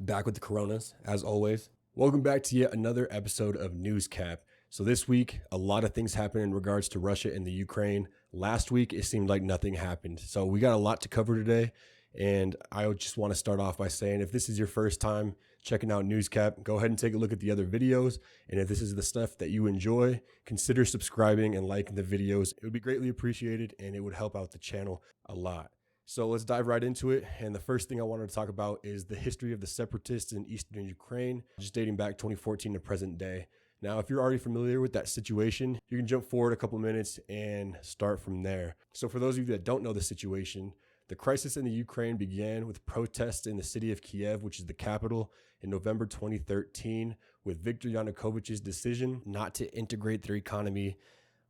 Back with the Coronas, as always. Welcome back to yet another episode of Newscap. So this week, a lot of things happened in regards to Russia and the Ukraine. Last week, it seemed like nothing happened. So we got a lot to cover today. And I just want to start off by saying, if this is your first time checking out Newscap, go ahead and take a look at the other videos. And if this is the stuff that you enjoy, consider subscribing and liking the videos. It would be greatly appreciated and it would help out the channel a lot. So let's dive right into it. And the first thing I wanted to talk about is the history of the separatists in eastern Ukraine, just dating back 2014 to present day. Now, if you're already familiar with that situation, you can jump forward a couple minutes and start from there. So for those of you that don't know the situation, the crisis in the Ukraine began with protests in the city of Kiev, which is the capital, in November 2013, with Viktor Yanukovych's decision not to integrate their economy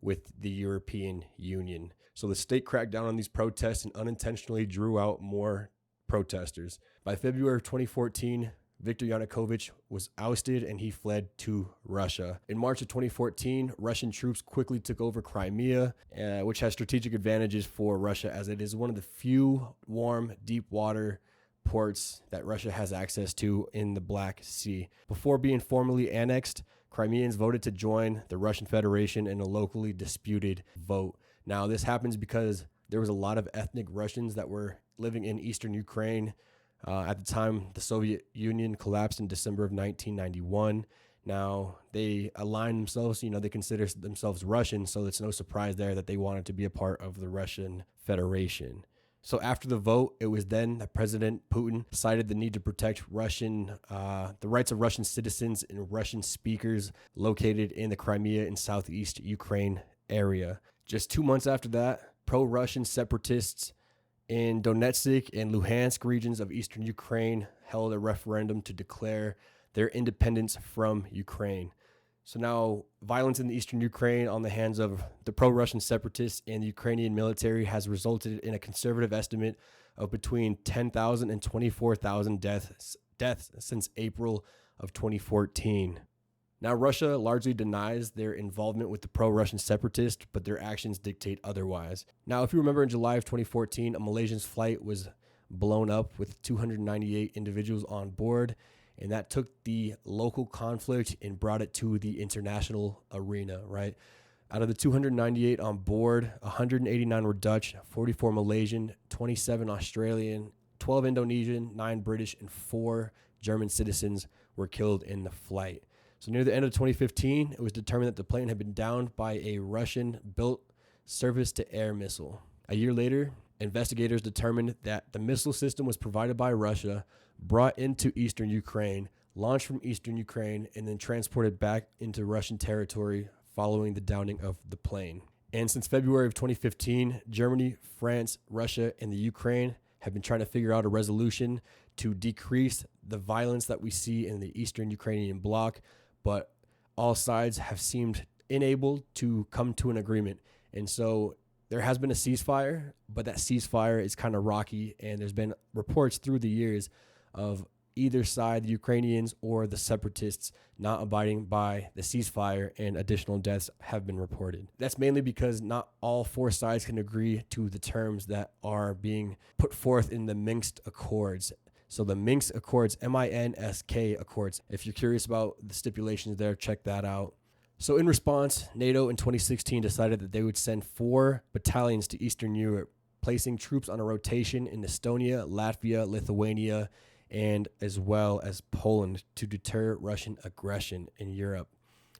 with the European Union. So the state cracked down on these protests and unintentionally drew out more protesters. By February of 2014, Viktor Yanukovych was ousted and he fled to Russia. In March of 2014, Russian troops quickly took over Crimea, which has strategic advantages for Russia as it is one of the few warm, deep water ports that Russia has access to in the Black Sea. Before being formally annexed, Crimeans voted to join the Russian Federation in a locally disputed vote. Now, this happens because there was a lot of ethnic Russians that were living in eastern Ukraine. At the time, the Soviet Union collapsed in December of 1991. Now, they aligned themselves, they consider themselves Russian, so it's no surprise there that they wanted to be a part of the Russian Federation. So after the vote, it was then that President Putin decided the need to protect the rights of Russian citizens and Russian speakers located in the Crimea and southeast Ukraine area. Just 2 months after that, pro-Russian separatists in Donetsk and Luhansk regions of eastern Ukraine held a referendum to declare their independence from Ukraine. So now violence in the eastern Ukraine on the hands of the pro-Russian separatists and the Ukrainian military has resulted in a conservative estimate of between 10,000 and 24,000 deaths since April of 2014. Now, Russia largely denies their involvement with the pro-Russian separatists, but their actions dictate otherwise. Now, if you remember in July of 2014, a Malaysian's flight was blown up with 298 individuals on board, and that took the local conflict and brought it to the international arena, right? Out of the 298 on board, 189 were Dutch, 44 Malaysian, 27 Australian, 12 Indonesian, 9 British, and 4 German citizens were killed in the flight. So near the end of 2015, it was determined that the plane had been downed by a Russian-built surface-to-air missile. A year later, investigators determined that the missile system was provided by Russia, brought into eastern Ukraine, launched from eastern Ukraine, and then transported back into Russian territory following the downing of the plane. And since February of 2015, Germany, France, Russia, and the Ukraine have been trying to figure out a resolution to decrease the violence that we see in the eastern Ukrainian bloc, but all sides have seemed unable to come to an agreement. And so there has been a ceasefire, but that ceasefire is kind of rocky, and there's been reports through the years of either side, the Ukrainians or the separatists, not abiding by the ceasefire, and additional deaths have been reported. That's mainly because not all 4 sides can agree to the terms that are being put forth in the Minsk Accords. So the Minsk Accords, M-I-N-S-K Accords. If you're curious about the stipulations there, check that out. So in response, NATO in 2016 decided that they would send 4 battalions to Eastern Europe, placing troops on a rotation in Estonia, Latvia, Lithuania, and as well as Poland to deter Russian aggression in Europe,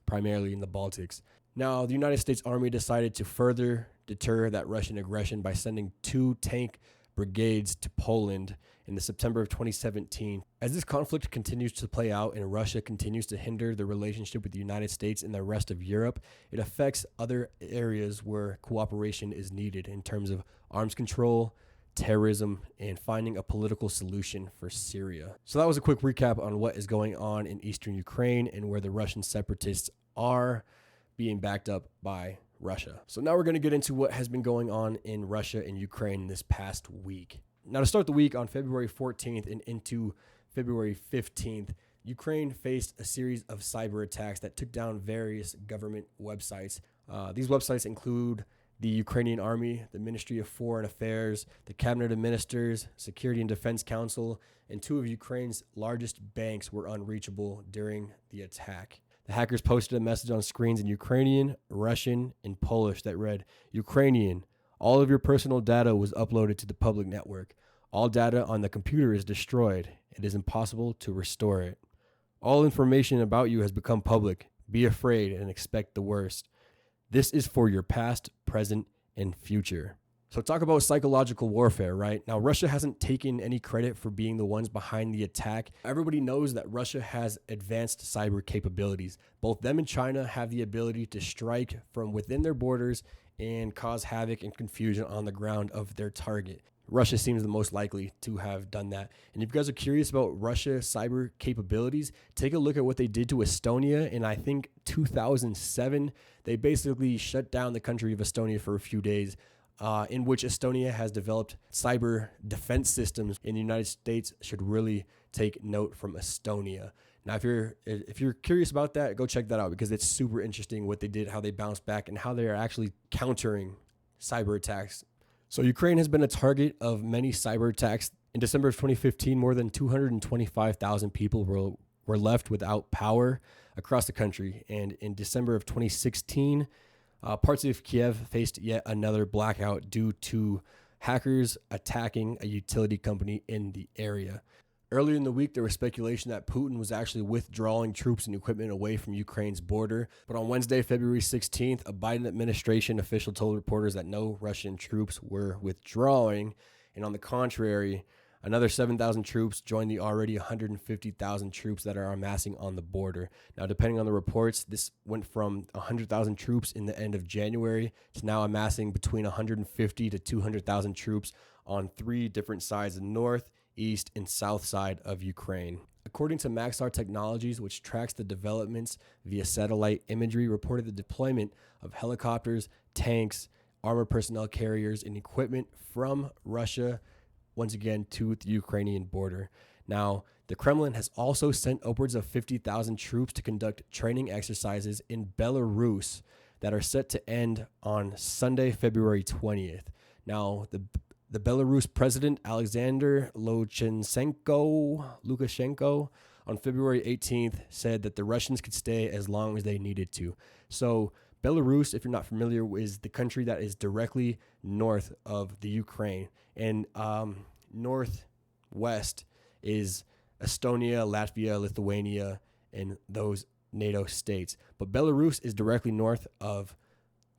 primarily in the Baltics. Now, the United States Army decided to further deter that Russian aggression by sending 2 tank brigades to Poland in the September of 2017. As this conflict continues to play out and Russia continues to hinder the relationship with the United States and the rest of Europe, it affects other areas where cooperation is needed in terms of arms control, terrorism, and finding a political solution for Syria. So that was a quick recap on what is going on in eastern Ukraine and where the Russian separatists are being backed up by Russia. So now we're going to get into what has been going on in Russia and Ukraine this past week. Now, to start the week on February 14th and into February 15th, Ukraine faced a series of cyber attacks that took down various government websites. These websites include The Ukrainian army, the Ministry of Foreign Affairs, the Cabinet of Ministers, Security and Defense Council, and two of Ukraine's largest banks were unreachable during the attack. The hackers posted a message on screens in Ukrainian, Russian, and Polish that read, "Ukrainian, all of your personal data was uploaded to the public network. All data on the computer is destroyed. It is impossible to restore it. All information about you has become public. Be afraid and expect the worst. This is for your past, present, and future." So talk about psychological warfare, right? Now, Russia hasn't taken any credit for being the ones behind the attack. Everybody knows that Russia has advanced cyber capabilities. Both them and China have the ability to strike from within their borders and cause havoc and confusion on the ground of their target. Russia seems the most likely to have done that. And if you guys are curious about Russia's cyber capabilities, take a look at what they did to Estonia in, I think, 2007. They basically shut down the country of Estonia for a few days, in which Estonia has developed cyber defense systems, and the United States should really take note from Estonia. Now, if you're curious about that, go check that out because it's super interesting what they did, how they bounced back, and how they are actually countering cyber attacks. So Ukraine has been a target of many cyber attacks. In December of 2015, more than 225,000 people were left without power across the country. And in December of 2016, parts of Kiev faced yet another blackout due to hackers attacking a utility company in the area. Earlier in the week, there was speculation that Putin was actually withdrawing troops and equipment away from Ukraine's border. But on Wednesday, February 16th, a Biden administration official told reporters that no Russian troops were withdrawing. And on the contrary, another 7,000 troops joined the already 150,000 troops that are amassing on the border. Now, depending on the reports, this went from 100,000 troops in the end of January to now amassing between 150 to 200,000 troops on three different sides, the north, east, and south side of Ukraine. According to Maxar Technologies, which tracks the developments via satellite imagery, reported the deployment of helicopters, tanks, armored personnel carriers, and equipment from Russia, once again, to the Ukrainian border. Now, the Kremlin has also sent upwards of 50,000 troops to conduct training exercises in Belarus that are set to end on Sunday, February 20th. Now, the Belarus president, Alexander Lukashenko, on February 18th, said that the Russians could stay as long as they needed to. So Belarus, if you're not familiar, is the country that is directly north of the Ukraine. And northwest is Estonia, Latvia, Lithuania, and those NATO states. But Belarus is directly north of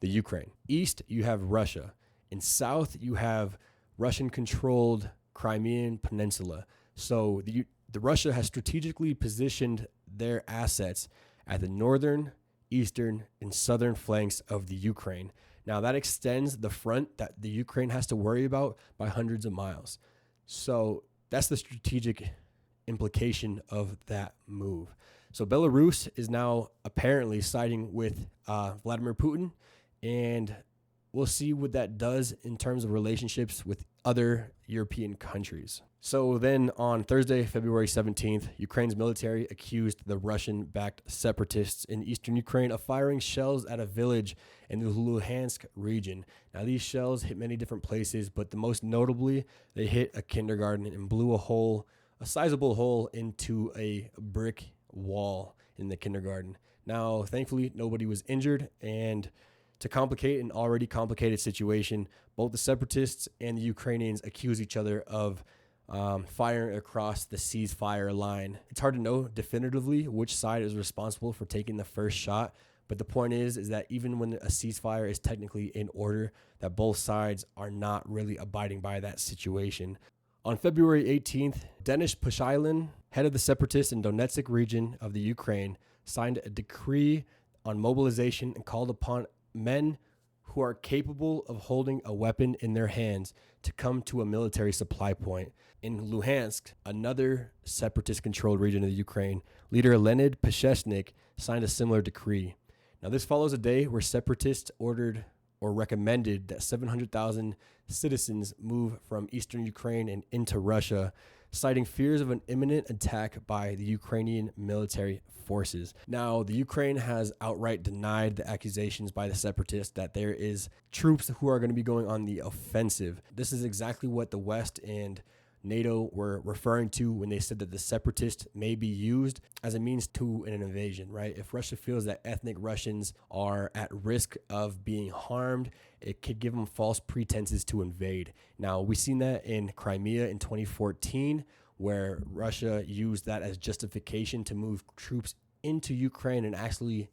the Ukraine. East, you have Russia. In south, you have Russian-controlled Crimean Peninsula. So the Russia has strategically positioned their assets at the northern, eastern, and southern flanks of the Ukraine. Now, that extends the front that the Ukraine has to worry about by hundreds of miles. So that's the strategic implication of that move. So Belarus is now apparently siding with Vladimir Putin, and we'll see what that does in terms of relationships with other European countries. So then on Thursday, February 17th, Ukraine's military accused the Russian-backed separatists in eastern Ukraine of firing shells at a village in the Luhansk region. Now, these shells hit many different places, but the most notably, they hit a kindergarten and blew a sizable hole into a brick wall in the kindergarten. Now, thankfully, nobody was injured, and to complicate an already complicated situation, both the separatists and the Ukrainians accuse each other of firing across the ceasefire line. It's hard to know definitively which side is responsible for taking the first shot, but the point is that even when a ceasefire is technically in order, that both sides are not really abiding by that situation. On February 18th, Denis Pushilin, head of the separatists in Donetsk region of the Ukraine, signed a decree on mobilization and called upon men who are capable of holding a weapon in their hands to come to a military supply point. In Luhansk, another separatist-controlled region of the Ukraine, leader Leonid Pesheshnik signed a similar decree. Now, this follows a day where separatists ordered or recommended that 700,000 citizens move from eastern Ukraine and into Russia citing fears of an imminent attack by the Ukrainian military forces. Now, the Ukraine has outright denied the accusations by the separatists that there is troops who are going to be going on the offensive. This is exactly what the West and NATO were referring to when they said that the separatists may be used as a means to an invasion, right? If Russia feels that ethnic Russians are at risk of being harmed, it could give them false pretenses to invade. Now, we've seen that in Crimea in 2014, where Russia used that as justification to move troops into Ukraine and actually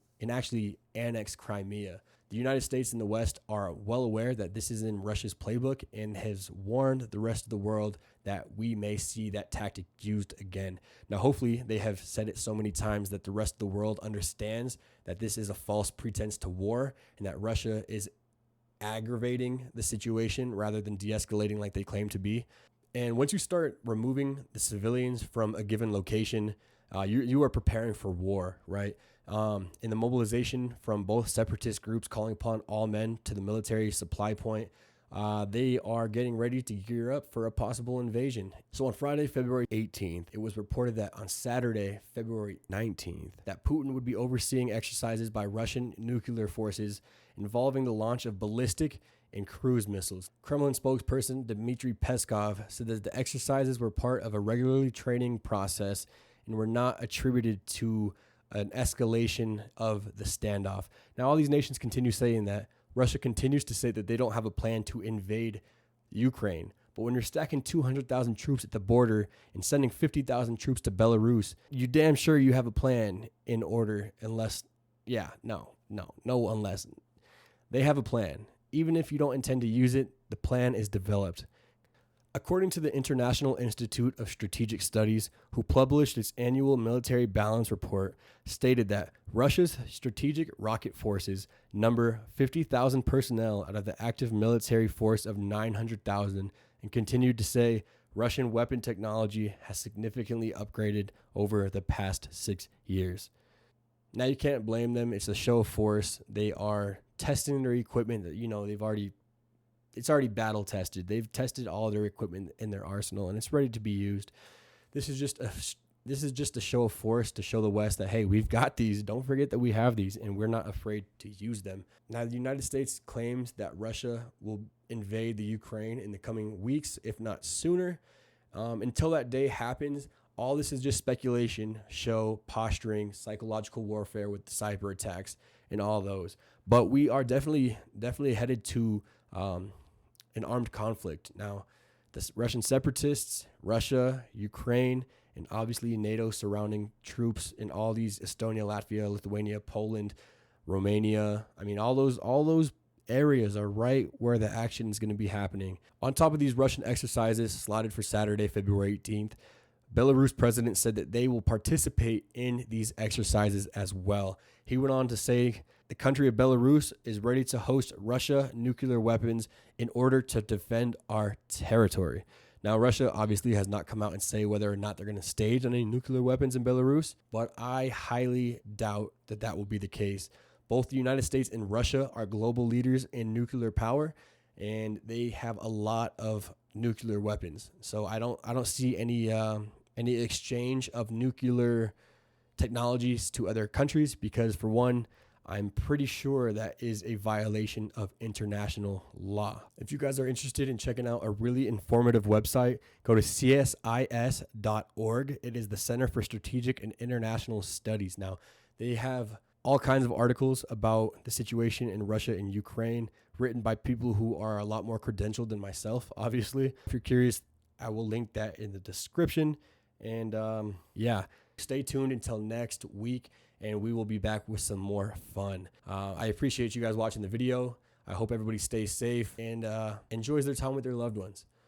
annex Crimea. The United States and the West are well aware that this is in Russia's playbook and has warned the rest of the world that we may see that tactic used again. Now, hopefully, they have said it so many times that the rest of the world understands that this is a false pretense to war and that Russia is aggravating the situation rather than de-escalating like they claim to be. And once you start removing the civilians from a given location, you are preparing for war, right? In the mobilization from both separatist groups calling upon all men to the military supply point, they are getting ready to gear up for a possible invasion. So on Friday, February 18th, it was reported that on Saturday, February 19th, that Putin would be overseeing exercises by Russian nuclear forces involving the launch of ballistic and cruise missiles. Kremlin spokesperson Dmitry Peskov said that the exercises were part of a regularly training process and were not attributed to an escalation of the standoff. Now, all these nations continue saying that. Russia continues to say that they don't have a plan to invade Ukraine. But when you're stacking 200,000 troops at the border and sending 50,000 troops to Belarus, you damn sure you have a plan in order unless, unless. They have a plan. Even if you don't intend to use it, the plan is developed. According to the International Institute of Strategic Studies, who published its annual military balance report, stated that Russia's strategic rocket forces number 50,000 personnel out of the active military force of 900,000, and continued to say Russian weapon technology has significantly upgraded over the past 6 years. Now, you can't blame them. It's a show of force. They are testing their equipment that, it's already battle tested. They've tested all their equipment in their arsenal and it's ready to be used. This is just a show of force to show the West that, hey, we've got these. Don't forget that we have these and we're not afraid to use them. Now, the United States claims that Russia will invade the Ukraine in the coming weeks, if not sooner. Until that day happens, all this is just speculation, show, posturing, psychological warfare with the cyber attacks and all those. But we are definitely headed to an armed conflict. Now, the Russian separatists, Russia, Ukraine, and obviously NATO surrounding troops in all these Estonia, Latvia, Lithuania, Poland, Romania. I mean, all those areas are right where the action is going to be happening. On top of these Russian exercises slotted for Saturday, February 18th, Belarus president said that they will participate in these exercises as well. He went on to say the country of Belarus is ready to host Russia nuclear weapons in order to defend our territory. Now, Russia obviously has not come out and say whether or not they're going to stage any nuclear weapons in Belarus, but I highly doubt that that will be the case. Both the United States and Russia are global leaders in nuclear power, and they have a lot of nuclear weapons. So I don't see any exchange of nuclear technologies to other countries because, for one, I'm pretty sure that is a violation of international law. If you guys are interested in checking out a really informative website, go to csis.org. It is the Center for Strategic and International Studies. Now, they have all kinds of articles about the situation in Russia and Ukraine, written by people who are a lot more credentialed than myself, obviously. If you're curious, I will link that in the description. And stay tuned until next week, and we will be back with some more fun. I appreciate you guys watching the video. I hope everybody stays safe and enjoys their time with their loved ones.